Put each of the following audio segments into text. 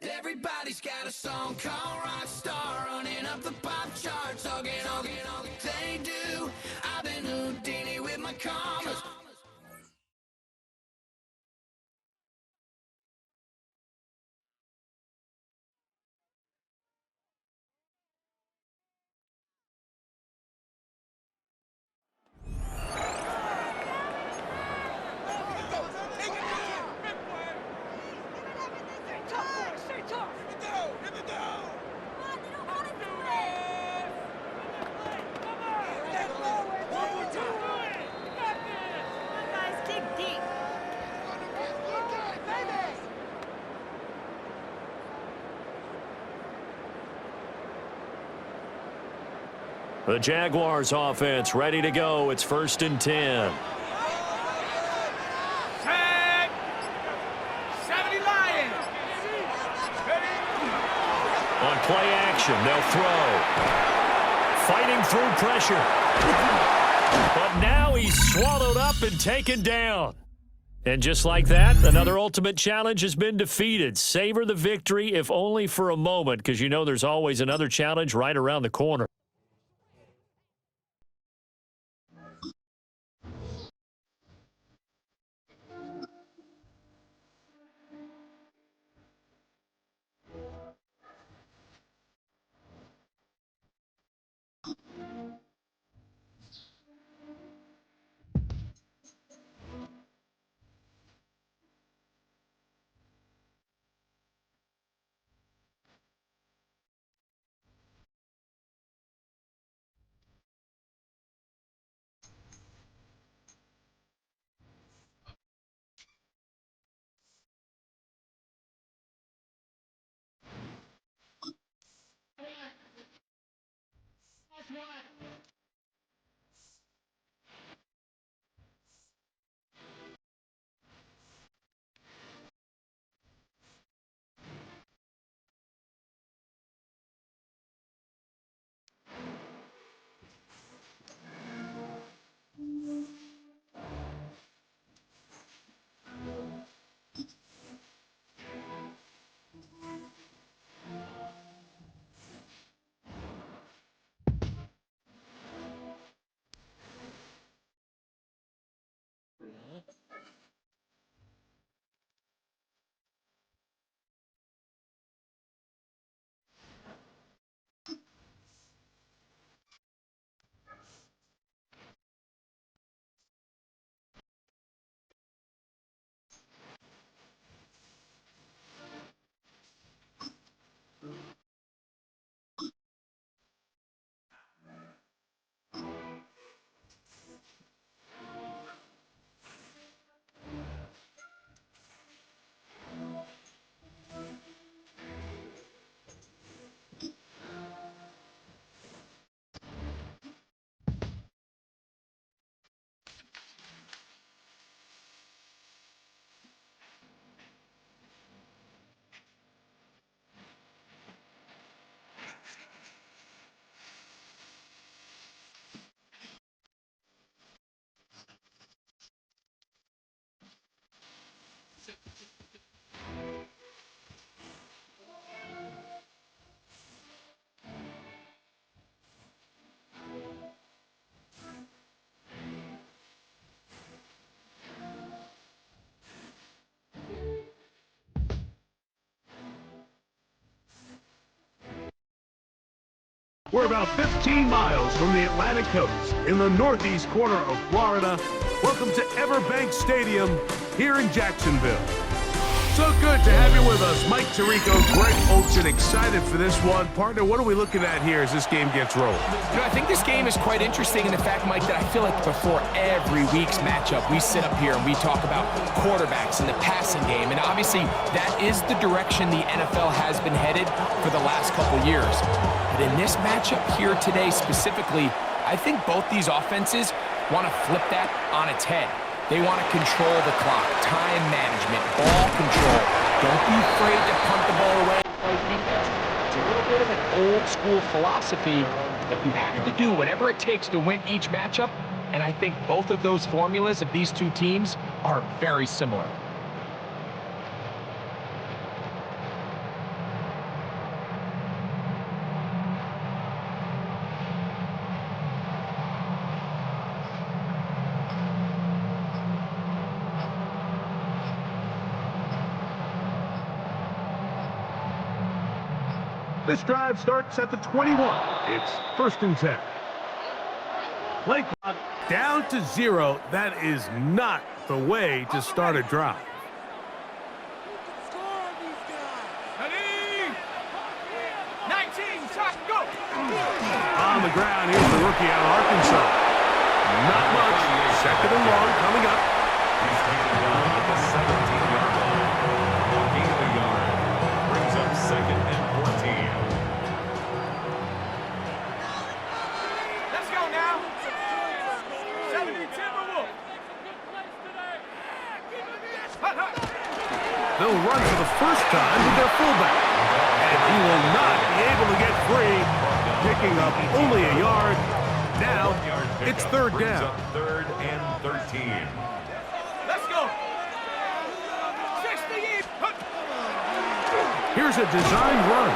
Everybody's got a song called Rockstar, running up the pop charts, all they do. I've been Houdini with my commas. The Jaguars offense ready to go. It's 1st and 10. Set. 70 Lions. On play action, they'll throw. Fighting through pressure. But now he's swallowed up and taken down. And just like that, another ultimate challenge has been defeated. Savor the victory, if only for a moment, because you know there's always another challenge right around the corner. We're about 15 miles from the Atlantic coast in the northeast corner of Florida. Welcome to Everbank Stadium here in Jacksonville. So good to have you with us. Mike Tirico, Greg Olsen, excited for this one. Partner, what are we looking at here as this game gets rolling? You know, I think this game is quite interesting in the fact, Mike, that I feel like before every week's matchup, we sit up here and we talk about quarterbacks and the passing game. And obviously, that is the direction the NFL has been headed for the last couple years. But in this matchup here today specifically, I think both these offenses want to flip that on its head. They want to control the clock, time management, ball control. Don't be afraid to punt the ball away. It's a little bit of an old school philosophy that you have to do whatever it takes to win each matchup. And I think both of those formulas of these two teams are very similar. This drive starts at the 21. It's 1st and 10. Play clock down to 0. That is not the way to start a drive. Ready? 19, shot, go! On the ground, here's the rookie out of Arkansas. Not much. 2nd and long coming up. He's taken down at the 17-yard line. Gain of a yard. Brings up 2nd and 14. Let's go now. 70 Timberwolves. They'll run for the first time with their fullback. And he will not be able to get free, picking up only a yard. Now, it's 3rd down. 3rd and 13. Let's go. 68. Here's a designed run.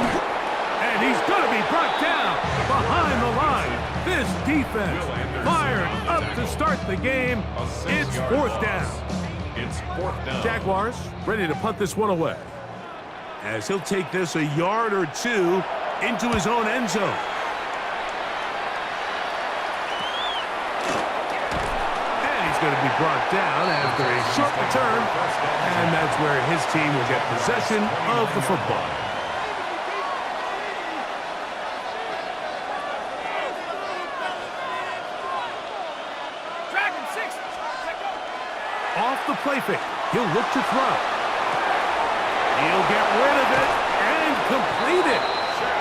And he's going to be brought down behind the line. This defense fired up to start the game. It's 4th down. It's 4th down. Jaguars ready to punt this one away, as he'll take this a yard or two into his own end zone. And he's going to be brought down after a short return, and that's where his team will get possession of the football. Dragon 6. Off the play fake, he'll look to throw. He'll get rid of it and complete it.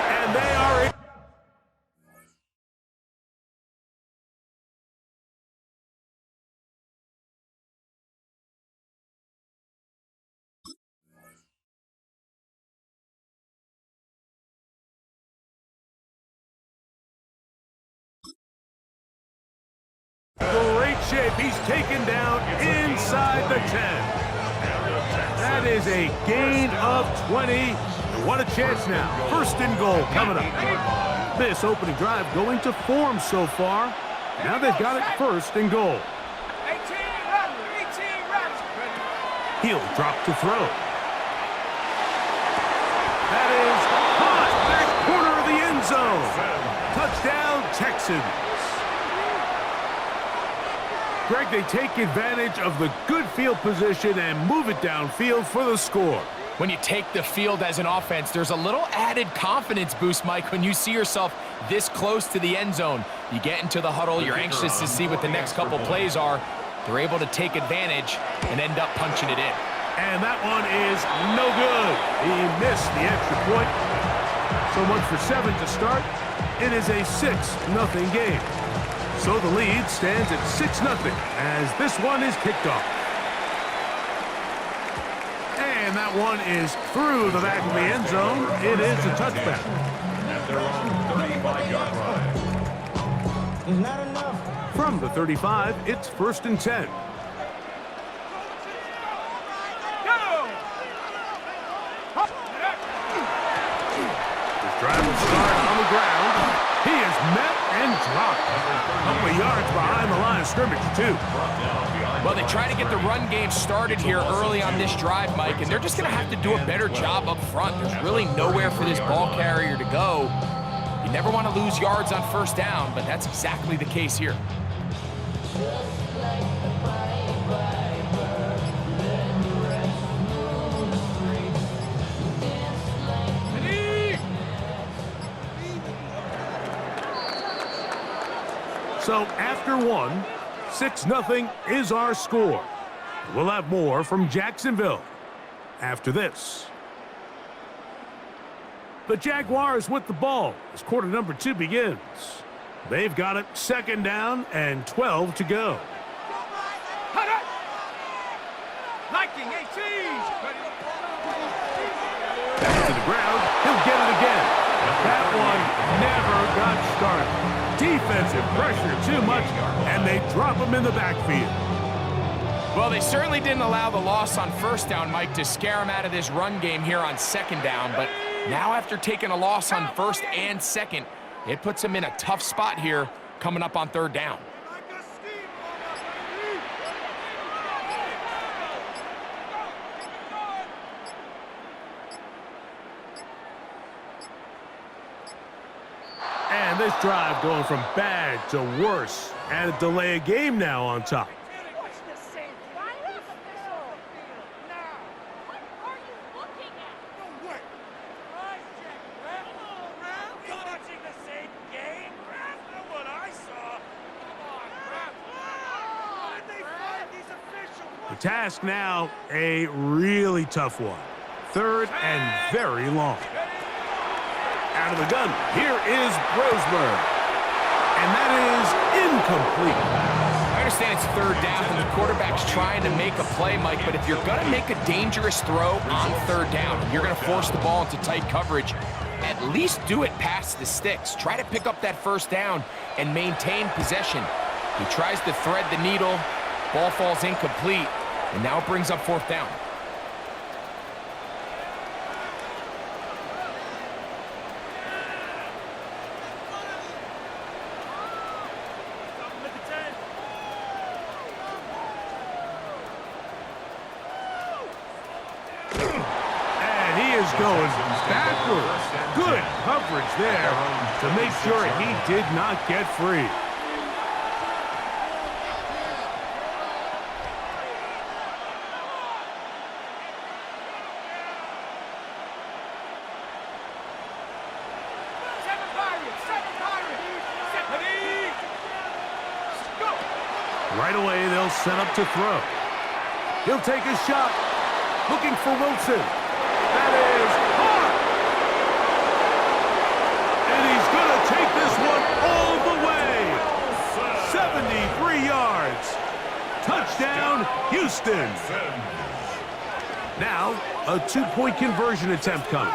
And they are in. Great shape. He's taken down inside the 10. That is a gain of 20. And what a chance now. 1st and goal coming up. This opening drive going to form so far. Now they've got it 1st and goal. 18 runs. He'll drop to throw. That is caught back corner of the end zone. Touchdown, Texans. Greg, they take advantage of the good field position and move it downfield for the score. When you take the field as an offense, there's a little added confidence boost, Mike, when you see yourself this close to the end zone. You get into the huddle, you're anxious to see what the next couple plays are. They're able to take advantage and end up punching it in. And that one is no good. He missed the extra point. So 1 for 7 to start. It is a 6-0 game. So the lead stands at 6-0 as this one is kicked off. And that one is through the back of the end zone. It is a touchback. At their own 35-yard line. From the 35, it's 1st and 10. This drive will start on the ground. He is met and dropped. A couple of yards behind the line of scrimmage, too. Well, they try to get the run game started here early on this drive, Mike, and they're just going to have to do a better job up front. There's really nowhere for this ball carrier to go. You never want to lose yards on 1st down, but that's exactly the case here. So after one, 6-0 is our score. We'll have more from Jacksonville after this. The Jaguars with the ball as quarter number 2 begins. They've got it 2nd down and 12 to go. Liking 18. Back to the ground. He'll get it again. That one never got started. Defensive pressure too much, and they drop him in the backfield. Well, they certainly didn't allow the loss on 1st down, Mike, to scare him out of this run game here on 2nd down. But now after taking a loss on 1st and 2nd, it puts him in a tough spot here coming up on 3rd down. And this drive going from bad to worse. And a delay of game now on top. The task now, a really tough one. Third and very long. Out of the gun, here is Brosmer. And that is incomplete. I understand it's third down and the quarterback's trying to make a play, Mike, but if you're going to make a dangerous throw on third down, you're going to force the ball into tight coverage, at least do it past the sticks. Try to pick up that first down and maintain possession. He tries to thread the needle. Ball falls incomplete, and now it brings up fourth down. And he is going backwards. Good coverage there to make sure he did not get free. Right away, they'll set up to throw. He'll take a shot. Looking for Wilson. That is hard. And he's going to take this one all the way. 73 yards. Touchdown, Houston. Now, a two-point conversion attempt coming.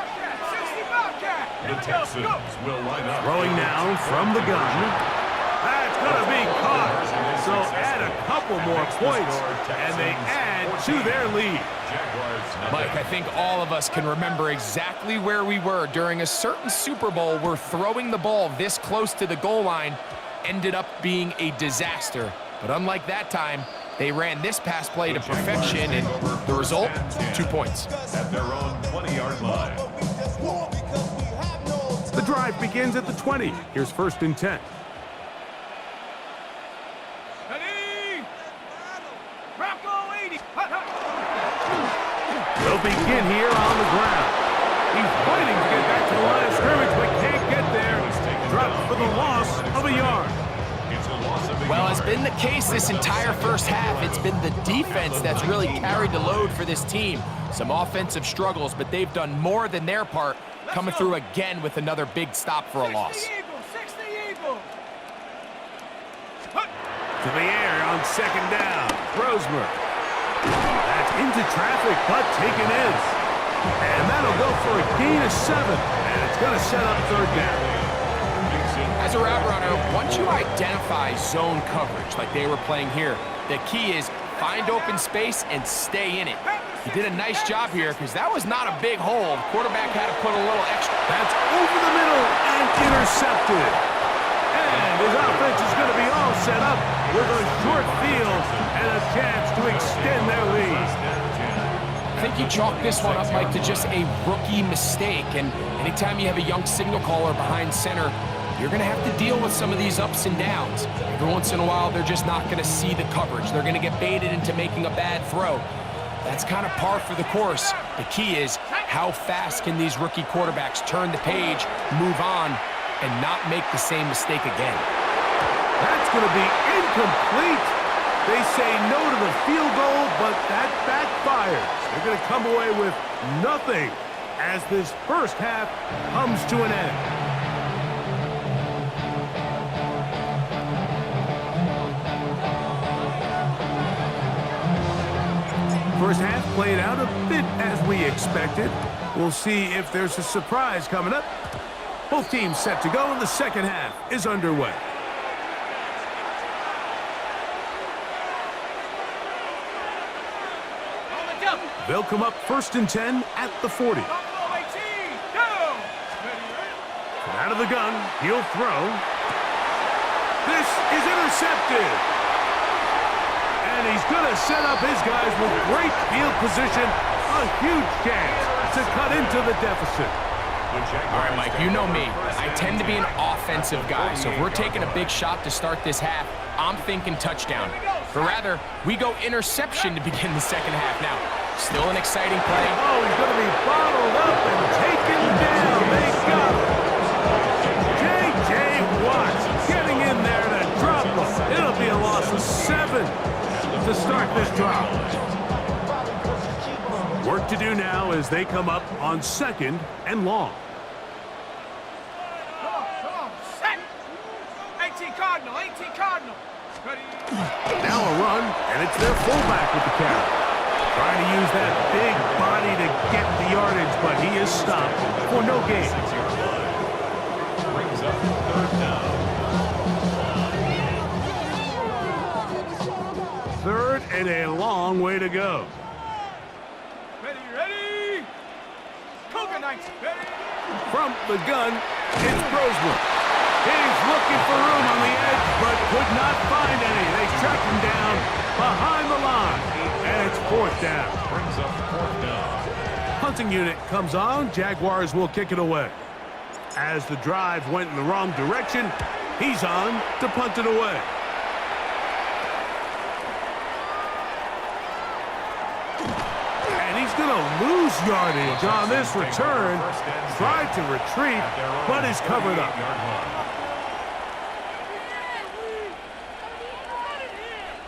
The Texans will line up. Throwing now from the gun. That's going to be caught. So add a couple more points, and they add to their lead. Mike, I think all of us can remember exactly where we were during a certain Super Bowl where throwing the ball this close to the goal line ended up being a disaster. But unlike that time, they ran this pass play to perfection, and the result, 2 points. At their own 20-yard line. The drive begins at the 20. Here's 1st and 10. They'll begin here on the ground. He's fighting to get back to the line of scrimmage, but can't get there. Dropped for the loss of a yard. Well, as been the case this entire first half, it's been the defense that's really carried the load for this team. Some offensive struggles, but they've done more than their part, coming through again with another big stop for a loss. To the air on 2nd down. Brosmer. That's into traffic, but taken in. And that'll go for a gain of 7. And it's going to set up 3rd down. As a route runner, once you identify zone coverage like they were playing here, the key is find open space and stay in it. He did a nice job here because that was not a big hole. The quarterback had to put a little extra. That's over the middle and intercepted. And his offense is going to be all set up with a short field and a chance to extend their lead. I think you chalk this one up, Mike, to just a rookie mistake. And anytime you have a young signal caller behind center, you're going to have to deal with some of these ups and downs. Every once in a while, they're just not going to see the coverage. They're going to get baited into making a bad throw. That's kind of par for the course. The key is how fast can these rookie quarterbacks turn the page, move on, and not make the same mistake again. That's going to be incomplete. They say no to the field goal, but that backfires. They're going to come away with nothing as this first half comes to an end. First half played out a bit as we expected. We'll see if there's a surprise coming up. Both teams set to go, and the second half is underway. They'll come up 1st and 10 at the 40. And out of the gun, he'll throw. This is intercepted. And he's going to set up his guys with great field position. A huge chance to cut into the deficit. All right, Mike, you know me. I tend to be an offensive guy, so if we're taking a big shot to start this half, I'm thinking touchdown. But rather, we go interception to begin the second half. Now, still an exciting play. Oh, he's going to be bottled up and taken down. They got him. J.J. Watts getting in there to drop him. It'll be a loss of 7 to start this drive. Work to do now as they come up on 2nd and long. Come on, set. 18 Cardinal, 18 Cardinal. Ready? Now a run, and it's their fullback with the carry. Trying to use that big body to get the yardage, but he is stopped for no gain. 6-yard line. Brings up 3rd down. 3rd and a long way to go. Ready? Cougar 19, ready? From the gun, it's Brosman. He's looking for room on the edge, but could not find any. They track him down behind the line, and it's 4th down. Brings up 4th down. Punting unit comes on. Jaguars will kick it away. As the drive went in the wrong direction, he's on to punt it away. And he's going to lose yardage on this return. Tried to retreat, but is covered up.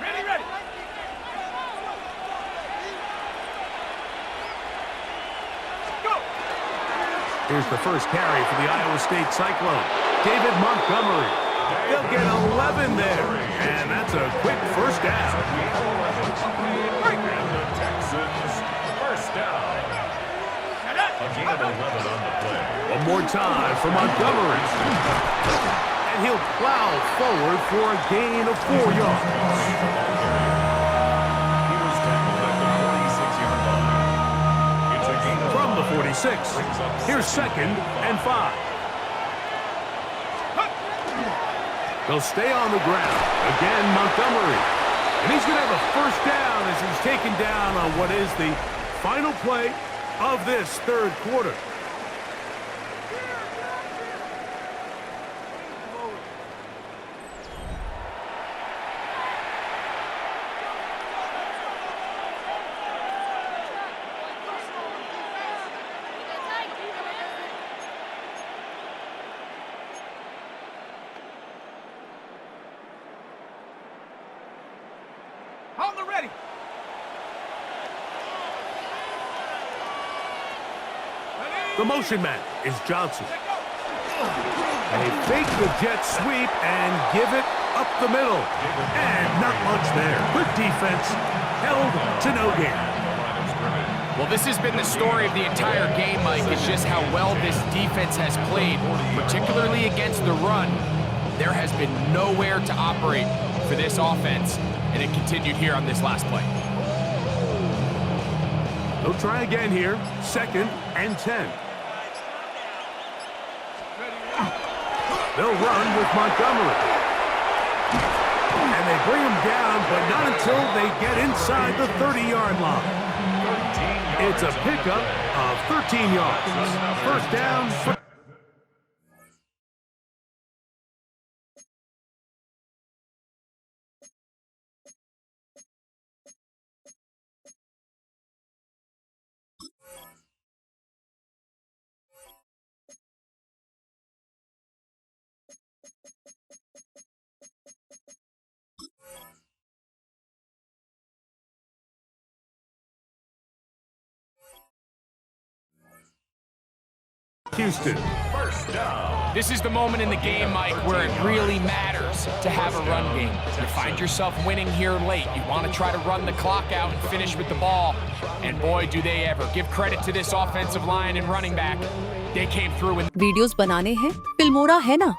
Ready. Go. Here's the first carry for the Iowa State Cyclone. David Montgomery. They'll get 11 there, and that's a quick first down. And the Texans, 1st down. A gain of 11 on the play. One more time for Montgomery. And he'll plow forward for a gain of 4 yards. He was tackled at the 46-yard line. It's a gain of From the 5. 46, here's 2nd and 5. They'll stay on the ground. Again, Montgomery. And he's going to have a first down as he's taken down on what is the final play of this 3rd quarter. On the ready. The motion man is Johnson. They fake the jet sweep and give it up the middle. And not much there. Good defense, held to no gain. Well, this has been the story of the entire game, Mike. It's just how well this defense has played, particularly against the run. There has been nowhere to operate for this offense, and it continued here on this last play. They'll try again here. 2nd and 10. They'll run with Montgomery. And they bring him down, but not until they get inside the 30-yard line. It's a pickup of 13 yards. 1st down. Houston. First down. This is the moment in the game, Mike, where it really matters to have a run game. You find yourself winning here late. You want to try to run the clock out and finish with the ball. And boy, do they ever. Give credit to this offensive line and running back. They came through. Videos बनाने हैं Filmora है ना